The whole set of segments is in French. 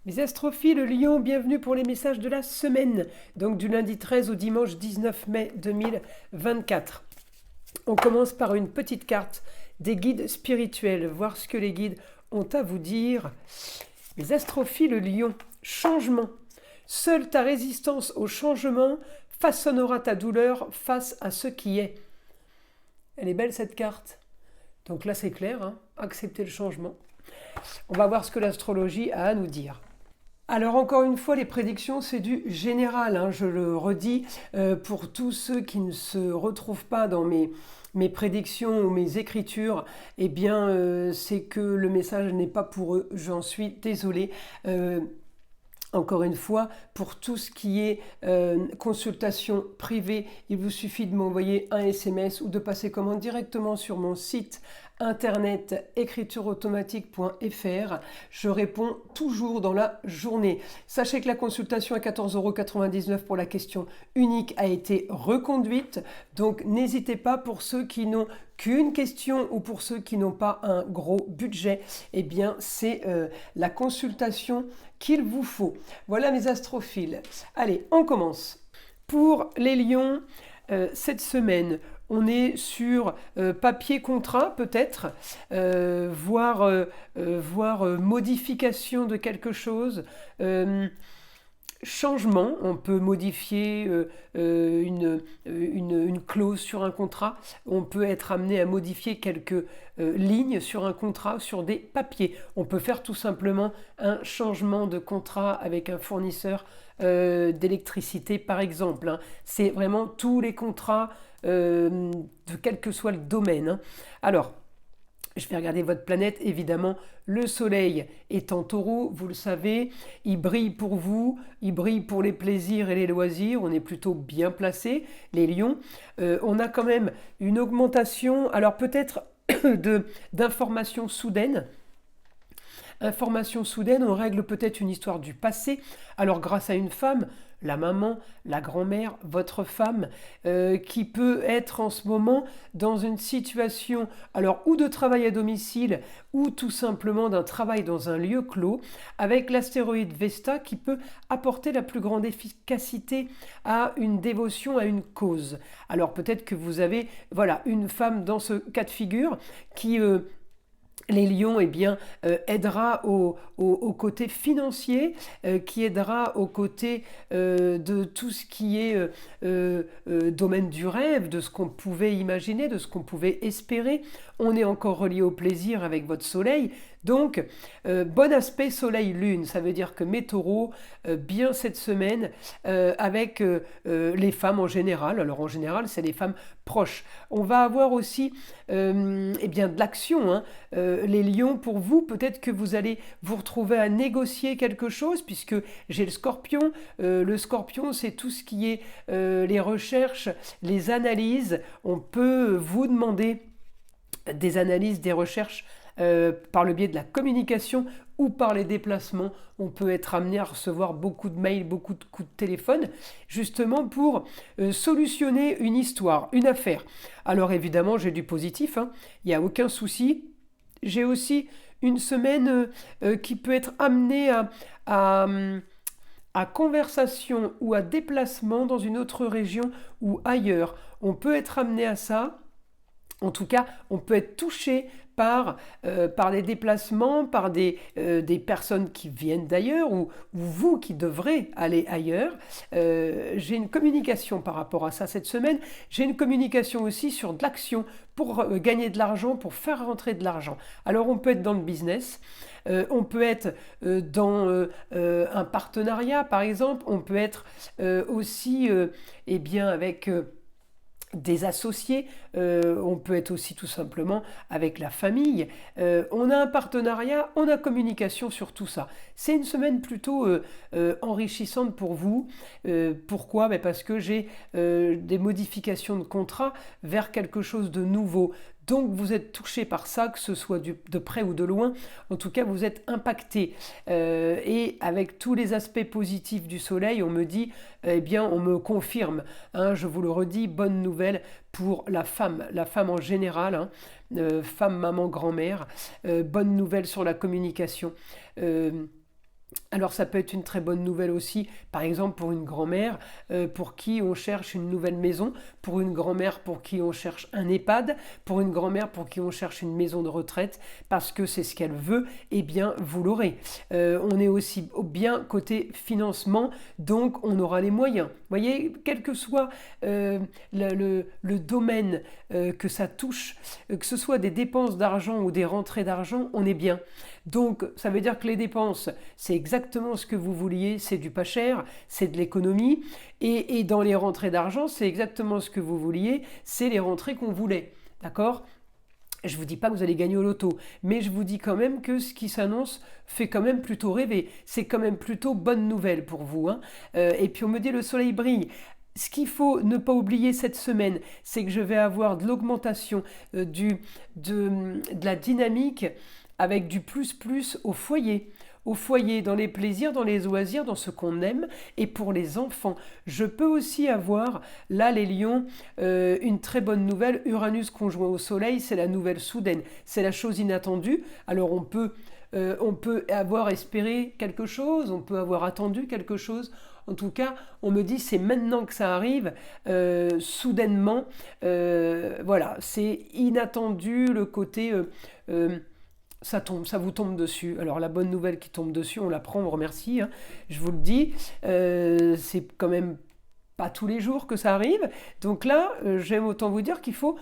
Les astrophiles Lion, bienvenue pour les messages de la semaine, donc du lundi 13 au dimanche 19 mai 2024. On commence par une petite carte des guides spirituels, voir ce que les guides ont à vous dire. Les astrophiles Lion, changement. Seule ta résistance au changement façonnera ta douleur face à ce qui est. Elle est belle cette carte. Donc là c'est clair, accepter le changement. On va voir ce que l'astrologie a à nous dire. Alors encore une fois, les prédictions, c'est du général, je le redis, pour tous ceux qui ne se retrouvent pas dans mes prédictions ou mes écritures, eh bien c'est que le message n'est pas pour eux, j'en suis désolée. Encore une fois, pour tout ce qui est consultation privée, il vous suffit de m'envoyer un SMS ou de passer commande directement sur mon site internet écritureautomatique.fr. Je réponds toujours dans la journée. Sachez que la consultation à 14,99 € pour la question unique a été reconduite. Donc n'hésitez pas, pour ceux qui n'ont qu'une question ou pour ceux qui n'ont pas un gros budget, eh bien c'est la consultation qu'il vous faut. Voilà mes astrophiles. Allez, on commence. Pour les lions, cette semaine, on est sur papier contrat peut-être, voire modification de quelque chose. Changement, on peut modifier une clause sur un contrat, on peut être amené à modifier quelques lignes sur un contrat, sur des papiers. On peut faire tout simplement un changement de contrat avec un fournisseur d'électricité par exemple. C'est vraiment tous les contrats, de quel que soit le domaine. Alors, je vais regarder votre planète, évidemment. Le soleil est en taureau, vous le savez. Il brille pour vous, il brille pour les plaisirs et les loisirs. On est plutôt bien placés, les lions. On a quand même une augmentation, alors peut-être d'informations soudaines. Information soudaine, on règle peut-être une histoire du passé. Alors grâce à une femme, la maman, la grand-mère, votre femme, qui peut être en ce moment dans une situation, alors ou de travail à domicile, ou tout simplement d'un travail dans un lieu clos, avec l'astéroïde Vesta qui peut apporter la plus grande efficacité à une dévotion, à une cause. Alors peut-être que vous avez une femme dans ce cas de figure qui les lions aidera au côté financier, qui aidera au côté de tout ce qui est domaine du rêve, de ce qu'on pouvait imaginer, de ce qu'on pouvait espérer. On est encore relié au plaisir avec votre soleil. Donc, bon aspect soleil-lune, ça veut dire que mes taureaux, bien cette semaine, avec les femmes en général. Alors en général, c'est les femmes proches. On va avoir aussi de l'action. Les lions, pour vous, peut-être que vous allez vous retrouver à négocier quelque chose, puisque j'ai le scorpion. Le scorpion, c'est tout ce qui est les recherches, les analyses. On peut vous demander des analyses, des recherches par le biais de la communication ou par les déplacements. On peut être amené à recevoir beaucoup de mails, beaucoup de coups de téléphone, justement pour solutionner une histoire, une affaire. Alors évidemment, j'ai du positif, il n'y a aucun souci. J'ai aussi une semaine qui peut être amenée à conversation ou à déplacement dans une autre région ou ailleurs. On peut être amené à ça. En tout cas, on peut être touché par des déplacements, par des personnes qui viennent d'ailleurs, ou vous qui devrez aller ailleurs. J'ai une communication par rapport à ça cette semaine. J'ai une communication aussi sur de l'action pour gagner de l'argent, pour faire rentrer de l'argent. Alors on peut être dans le business, on peut être dans un partenariat par exemple, on peut être aussi avec des associés, on peut être aussi tout simplement avec la famille, on a un partenariat, on a communication sur tout ça. C'est une semaine plutôt enrichissante pour vous. Pourquoi ? Parce que j'ai des modifications de contrat vers quelque chose de nouveau. Donc vous êtes touché par ça, que ce soit de près ou de loin. En tout cas, vous êtes impacté. Et avec tous les aspects positifs du soleil, on me dit, on me confirme. Je vous le redis, bonne nouvelle pour la femme en général, femme, maman, grand-mère. Bonne nouvelle sur la communication. Alors ça peut être une très bonne nouvelle aussi, par exemple pour une grand-mère pour qui on cherche une nouvelle maison, pour une grand-mère pour qui on cherche un EHPAD, pour une grand-mère pour qui on cherche une maison de retraite, parce que c'est ce qu'elle veut, eh bien vous l'aurez. On est aussi bien côté financement, donc on aura les moyens. Vous voyez, quel que soit le domaine que ça touche, que ce soit des dépenses d'argent ou des rentrées d'argent, on est bien. Donc ça veut dire que les dépenses, c'est exactement ce que vous vouliez, c'est du pas cher, c'est de l'économie. Et dans les rentrées d'argent, c'est exactement ce que vous vouliez, c'est les rentrées qu'on voulait. D'accord? Je ne vous dis pas que vous allez gagner au loto, mais je vous dis quand même que ce qui s'annonce fait quand même plutôt rêver. C'est quand même plutôt bonne nouvelle pour vous, hein. Et puis on me dit le soleil brille. Ce qu'il faut ne pas oublier cette semaine, c'est que je vais avoir de l'augmentation de la dynamique avec du plus plus au foyer, dans les plaisirs, dans les loisirs, dans ce qu'on aime, et pour les enfants. Je peux aussi avoir, là les lions, une très bonne nouvelle, Uranus conjoint au soleil, c'est la nouvelle soudaine, c'est la chose inattendue. Alors on peut avoir espéré quelque chose, on peut avoir attendu quelque chose. En tout cas, on me dit c'est maintenant que ça arrive, soudainement. Voilà, c'est inattendu le côté ça tombe, ça vous tombe dessus. Alors la bonne nouvelle qui tombe dessus, on la prend, on remercie, hein. Je vous le dis, c'est quand même pas tous les jours que ça arrive. Donc là, j'aime autant vous dire qu'il faut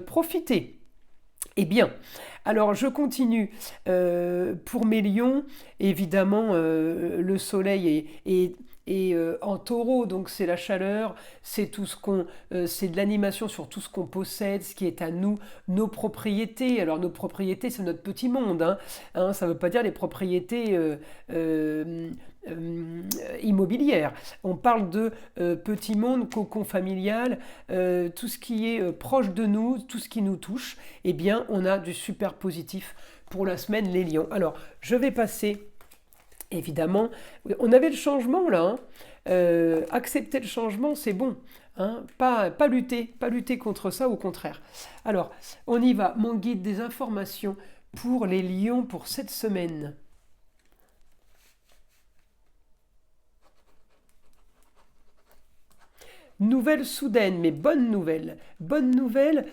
profiter. Eh bien, alors je continue. Pour mes lions, évidemment, le soleil est en taureau, donc c'est la chaleur, c'est tout ce c'est de l'animation sur tout ce qu'on possède, ce qui est à nous, nos propriétés. Alors nos propriétés, c'est notre petit monde, hein. Ça ne veut pas dire les propriétés immobilières. On parle de petit monde, cocon familial, tout ce qui est proche de nous, tout ce qui nous touche. Eh bien, on a du super positif pour la semaine, les lions. Alors, je vais passer. Évidemment, on avait le changement là, hein. Accepter le changement, c'est bon, hein. Pas lutter contre ça, au contraire. Alors, on y va. Mon guide des informations pour les lions pour cette semaine. Nouvelle soudaine, mais bonne nouvelle. Bonne nouvelle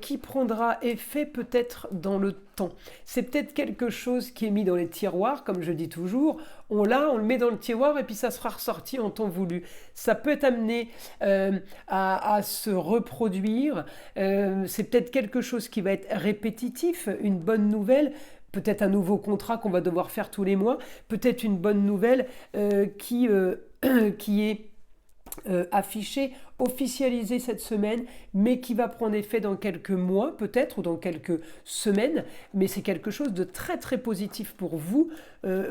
qui prendra effet peut-être dans le temps. C'est peut-être quelque chose qui est mis dans les tiroirs, comme je dis toujours. On le met dans le tiroir et puis ça sera ressorti en temps voulu. Ça peut être amené à se reproduire. C'est peut-être quelque chose qui va être répétitif, une bonne nouvelle. Peut-être un nouveau contrat qu'on va devoir faire tous les mois. Peut-être une bonne nouvelle qui est affiché, officialisé cette semaine, mais qui va prendre effet dans quelques mois peut-être, ou dans quelques semaines, mais c'est quelque chose de très très positif pour vous.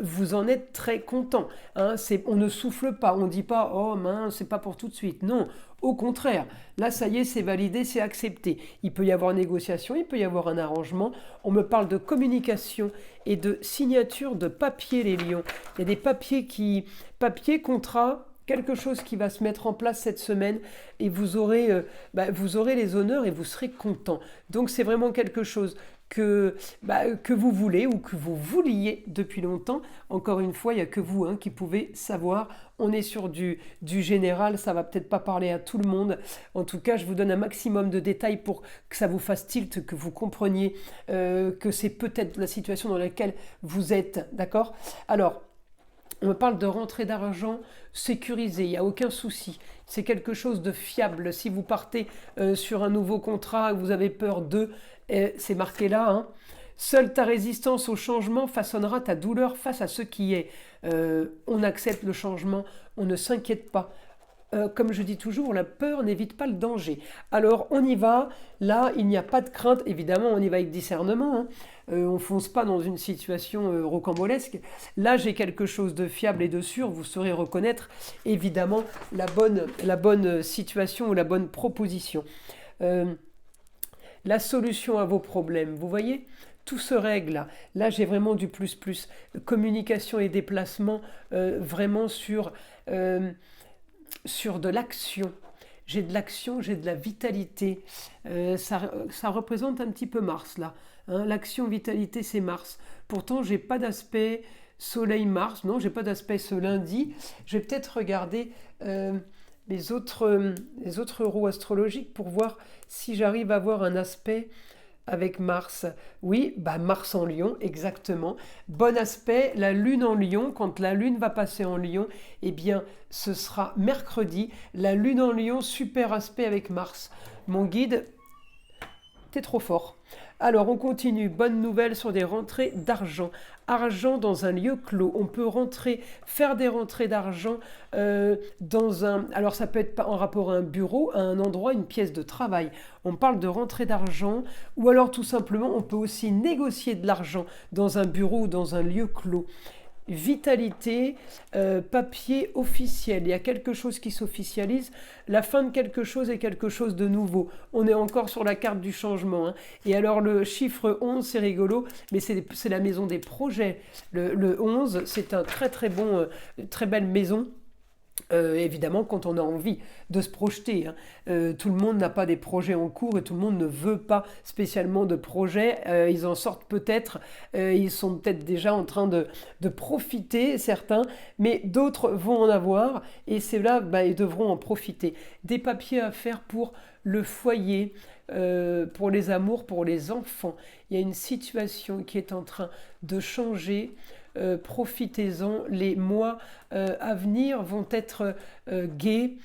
Vous en êtes très content, hein. On ne souffle pas, on ne dit pas oh mince, c'est pas pour tout de suite, non. Au contraire, là ça y est, c'est validé, c'est accepté. Il peut y avoir négociation, il peut y avoir un arrangement. On me parle de communication et de signature de papier, les lions. Il y a des papiers, contrats, quelque chose qui va se mettre en place cette semaine et vous aurez les honneurs et vous serez content. Donc c'est vraiment quelque chose que vous voulez ou que vous vouliez depuis longtemps. Encore une fois, il n'y a que vous qui pouvez savoir. On est sur du général, ça va peut-être pas parler à tout le monde. En tout cas, je vous donne un maximum de détails pour que ça vous fasse tilt, que vous compreniez que c'est peut-être la situation dans laquelle vous êtes. D'accord ? Alors, on me parle de rentrée d'argent sécurisée, il n'y a aucun souci. C'est quelque chose de fiable. Si vous partez sur un nouveau contrat, vous avez peur c'est marqué là, hein. Seule ta résistance au changement façonnera ta douleur face à ce qui est. On accepte le changement, on ne s'inquiète pas. Comme je dis toujours, la peur n'évite pas le danger. Alors on y va, là il n'y a pas de crainte, évidemment on y va avec discernement, hein. On ne fonce pas dans une situation rocambolesque. Là j'ai quelque chose de fiable et de sûr, vous saurez reconnaître évidemment la bonne situation ou la bonne proposition. La solution à vos problèmes, vous voyez ? Tout se règle. Là j'ai vraiment du plus plus. Communication et déplacement, vraiment sur de l'action. J'ai de l'action, j'ai de la vitalité. Ça représente un petit peu Mars là, hein. L'action, vitalité, c'est Mars. Pourtant, j'ai pas d'aspect Soleil-Mars. Non, j'ai pas d'aspect ce lundi. Je vais peut-être regarder les autres roues astrologiques pour voir si j'arrive à avoir un aspect avec Mars. Oui, bah Mars en Lion, exactement. Bon aspect, la Lune en Lion. Quand la Lune va passer en Lion, eh bien, ce sera mercredi. La Lune en Lion, super aspect avec Mars. Mon guide, t'es trop fort. Alors, on continue. Bonne nouvelle sur des rentrées d'argent. Argent dans un lieu clos. On peut faire des rentrées d'argent dans un... Alors, ça peut être en rapport à un bureau, à un endroit, une pièce de travail. On parle de rentrée d'argent. Ou alors, tout simplement, on peut aussi négocier de l'argent dans un bureau ou dans un lieu clos. Vitalité, papier officiel. Il y a quelque chose qui s'officialise. La fin de quelque chose est quelque chose de nouveau. On est encore sur la carte du changement. Hein. Et alors le chiffre 11, c'est rigolo, mais c'est la maison des projets. Le 11, c'est un très très bon, très belle maison. Évidemment, quand on a envie de se projeter. Hein. Tout le monde n'a pas des projets en cours et tout le monde ne veut pas spécialement de projets. Ils en sortent peut-être, ils sont peut-être déjà en train de profiter, certains, mais d'autres vont en avoir et ceux-là, ils devront en profiter. Des papiers à faire pour le foyer, pour les amours, pour les enfants. Il y a une situation qui est en train de changer. Profitez-en, les mois à venir vont être gais,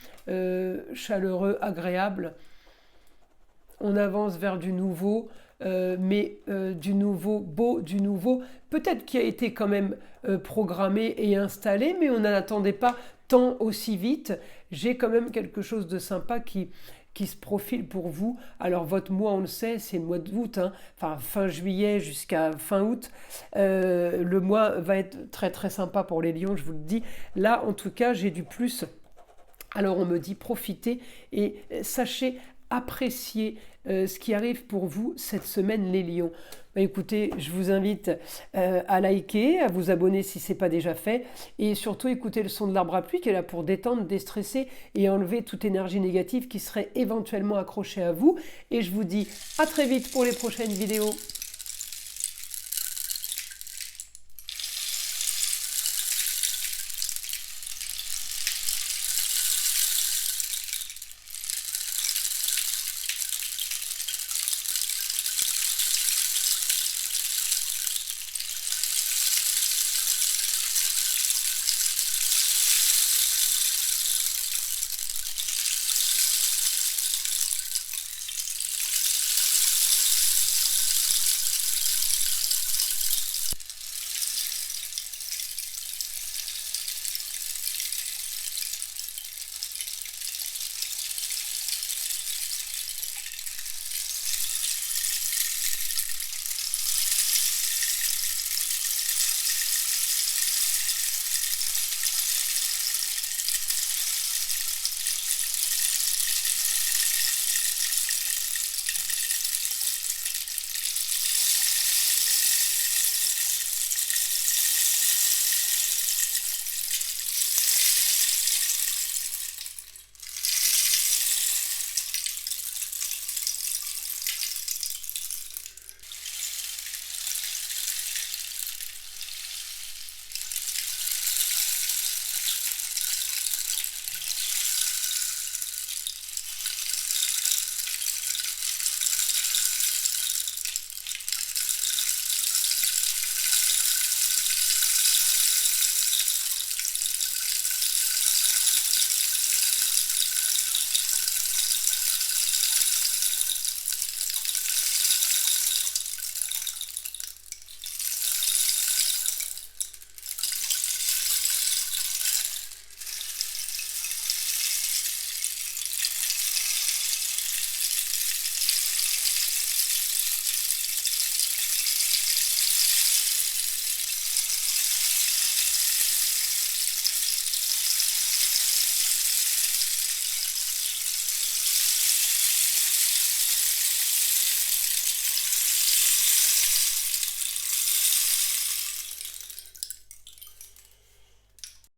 chaleureux, agréables. On avance vers du nouveau, mais du nouveau beau, du nouveau peut-être qui a été quand même programmé et installé, mais on n'en attendait pas tant aussi vite. J'ai quand même quelque chose de sympa qui se profile pour vous. Alors votre mois, on le sait, c'est le mois d'août, hein, enfin fin juillet jusqu'à fin août. Le mois va être très très sympa pour les lions, je vous le dis. Là, en tout cas, j'ai du plus. Alors on me dit profitez et sachez apprécier ce qui arrive pour vous cette semaine, les lions. Écoutez, je vous invite à liker, à vous abonner si ce n'est pas déjà fait, et surtout écoutez le son de l'arbre à pluie qui est là pour détendre, déstresser et enlever toute énergie négative qui serait éventuellement accrochée à vous. Et je vous dis à très vite pour les prochaines vidéos.